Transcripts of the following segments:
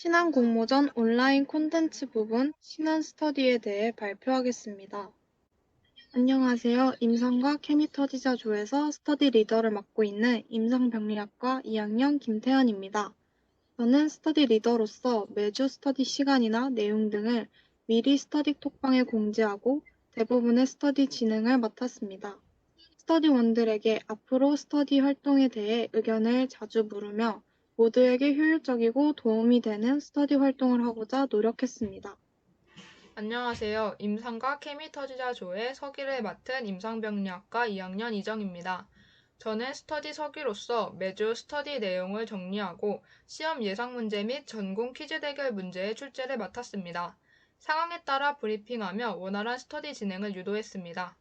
신한 공모전 온라인 콘텐츠 부분 신한 스터디에 대해 발표하겠습니다. 안녕하세요. 임상과 케미터지자조에서 스터디 리더를 맡고 있는 임상병리학과 2학년 김태현입니다. 저는 스터디 리더로서 매주 스터디 시간이나 내용 등을 미리 스터디 톡방에 공지하고 대부분의 스터디 진행을 맡았습니다. 스터디원들에게 앞으로 스터디 활동에 대해 의견을 자주 물으며 모두에게 효율적이고 도움이 되는 스터디 활동을 하고자 노력했습니다. 안녕하세요. 임상과 케미터지자조의 서기를 맡은 임상병리학과 2학년 이정입니다. 저는 스터디 서기로서 매주 스터디 내용을 정리하고 시험 예상 문제 및 전공 퀴즈 대결 문제의 출제를 맡았습니다. 상황에 따라 브리핑하며 원활한 스터디 진행을 유도했습니다.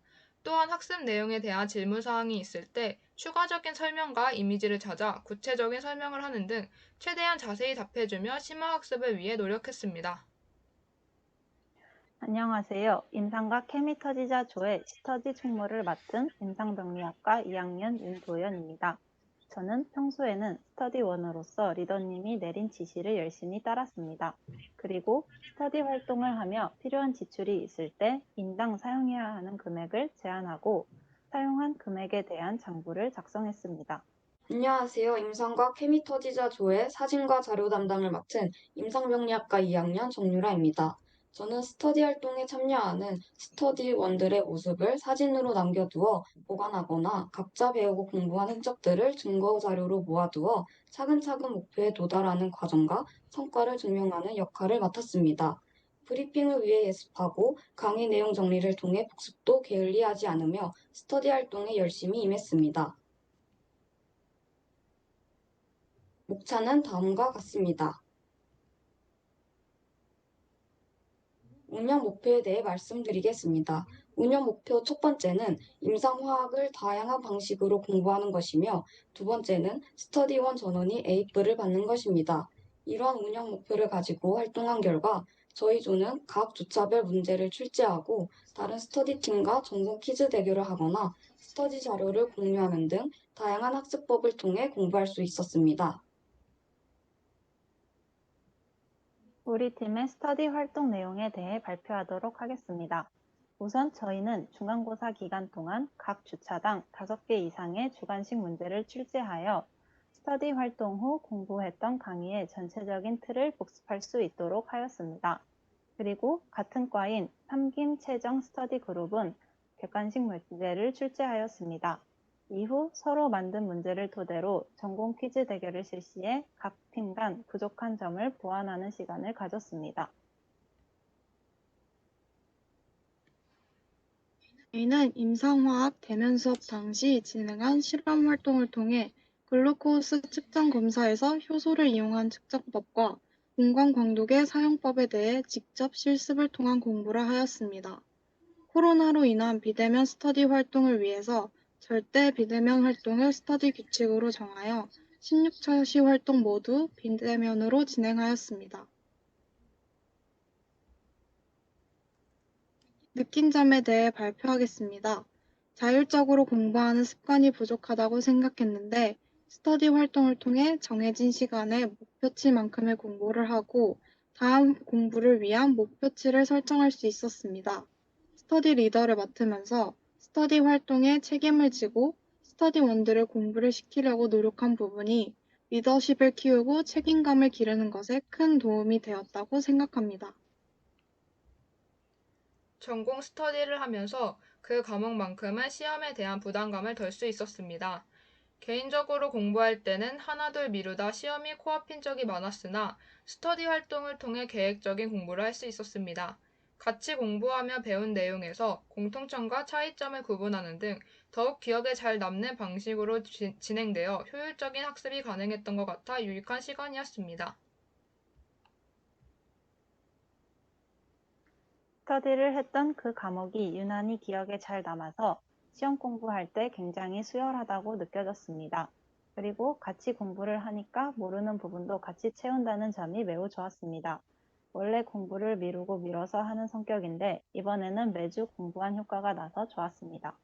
또한 학습 내용에 대한 질문 사항이 있을 때 추가적인 설명과 이미지를 찾아 구체적인 설명을 하는 등 최대한 자세히 답해주며 심화 학습을 위해 노력했습니다. 안녕하세요. 임상과 케미터지자조의 스터디 총무를 맡은 임상병리학과 2학년 윤도연입니다. 저는 평소에는 스터디원으로서 리더님이 내린 지시를 열심히 따랐습니다. 그리고 스터디 활동을 하며 필요한 지출이 있을 때 인당 사용해야 하는 금액을 제한하고 사용한 금액에 대한 장부를 작성했습니다. 안녕하세요. 임상과 케미터지자 조의 사진과 자료 담당을 맡은 임상병리학과 2학년 정유라입니다. 저는 스터디 활동에 참여하는 스터디원들의 모습을 사진으로 남겨두어 보관하거나 각자 배우고 공부한 흔적들을 증거 자료로 모아두어 차근차근 목표에 도달하는 과정과 성과를 증명하는 역할을 맡았습니다. 브리핑을 위해 예습하고 강의 내용 정리를 통해 복습도 게을리하지 않으며 스터디 활동에 열심히 임했습니다. 목차는 다음과 같습니다. 운영 목표에 대해 말씀드리겠습니다. 운영 목표 첫 번째는 임상화학을 다양한 방식으로 공부하는 것이며 두 번째는 스터디원 전원이 A뿔을 받는 것입니다. 이러한 운영 목표를 가지고 활동한 결과 저희 조는 각 주차별 문제를 출제하고 다른 스터디팀과 전공 퀴즈 대결을 하거나 스터디 자료를 공유하는 등 다양한 학습법을 통해 공부할 수 있었습니다. 우리 팀의 스터디 활동 내용에 대해 발표하도록 하겠습니다. 우선 저희는 중간고사 기간 동안 각 주차당 5개 이상의 주관식 문제를 출제하여 스터디 활동 후 공부했던 강의의 전체적인 틀을 복습할 수 있도록 하였습니다. 그리고 같은 과인 삼김 최정 스터디 그룹은 객관식 문제를 출제하였습니다. 이후 서로 만든 문제를 토대로 전공 퀴즈 대결을 실시해 각 팀 간 부족한 점을 보완하는 시간을 가졌습니다. 저희는 임상화학 대면 수업 당시 진행한 실험 활동을 통해 글루코스 측정 검사에서 효소를 이용한 측정법과 공간 광독의 사용법에 대해 직접 실습을 통한 공부를 하였습니다. 코로나로 인한 비대면 스터디 활동을 위해서 절대 비대면 활동을 스터디 규칙으로 정하여 16차시 활동 모두 비대면으로 진행하였습니다. 느낀 점에 대해 발표하겠습니다. 자율적으로 공부하는 습관이 부족하다고 생각했는데 스터디 활동을 통해 정해진 시간에 목표치만큼의 공부를 하고 다음 공부를 위한 목표치를 설정할 수 있었습니다. 스터디 리더를 맡으면서 스터디 활동에 책임을 지고 스터디원들을 공부를 시키려고 노력한 부분이 리더십을 키우고 책임감을 기르는 것에 큰 도움이 되었다고 생각합니다. 전공 스터디를 하면서 그 과목만큼은 시험에 대한 부담감을 덜 수 있었습니다. 개인적으로 공부할 때는 하나둘 미루다 시험이 코앞인 적이 많았으나 스터디 활동을 통해 계획적인 공부를 할 수 있었습니다. 같이 공부하며 배운 내용에서 공통점과 차이점을 구분하는 등 더욱 기억에 잘 남는 방식으로 진행되어 효율적인 학습이 가능했던 것 같아 유익한 시간이었습니다. 스터디를 했던 그 과목이 유난히 기억에 잘 남아서 시험 공부할 때 굉장히 수월하다고 느껴졌습니다. 그리고 같이 공부를 하니까 모르는 부분도 같이 채운다는 점이 매우 좋았습니다. 원래 공부를 미루고 미뤄서 하는 성격인데 이번에는 매주 공부한 효과가 나서 좋았습니다.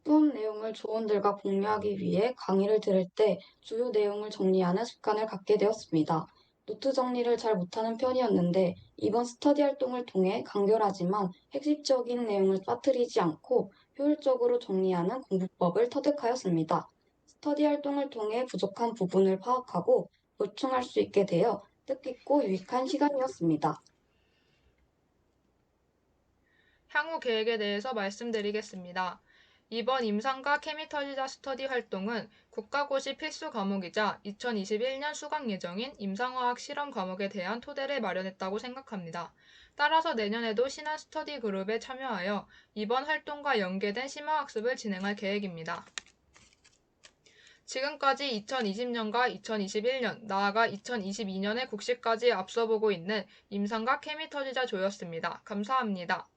또 수업 내용을 조원들과 공유하기 위해 강의를 들을 때 주요 내용을 정리하는 습관을 갖게 되었습니다. 노트 정리를 잘 못하는 편이었는데 이번 스터디 활동을 통해 간결하지만 핵심적인 내용을 빠뜨리지 않고 효율적으로 정리하는 공부법을 터득하였습니다. 스터디 활동을 통해 부족한 부분을 파악하고 보충할 수 있게 되어 뜻깊고 유익한 시간이었습니다. 향후 계획에 대해서 말씀드리겠습니다. 이번 임상과 케미터지자 스터디 활동은 국가고시 필수 과목이자 2021년 수강 예정인 임상화학 실험 과목에 대한 토대를 마련했다고 생각합니다. 따라서 내년에도 신한 스터디 그룹에 참여하여 이번 활동과 연계된 심화학습을 진행할 계획입니다. 지금까지 2020년과 2021년, 나아가 2022년의 국시까지 앞서보고 있는 임상과 케미터지자 조였습니다. 감사합니다.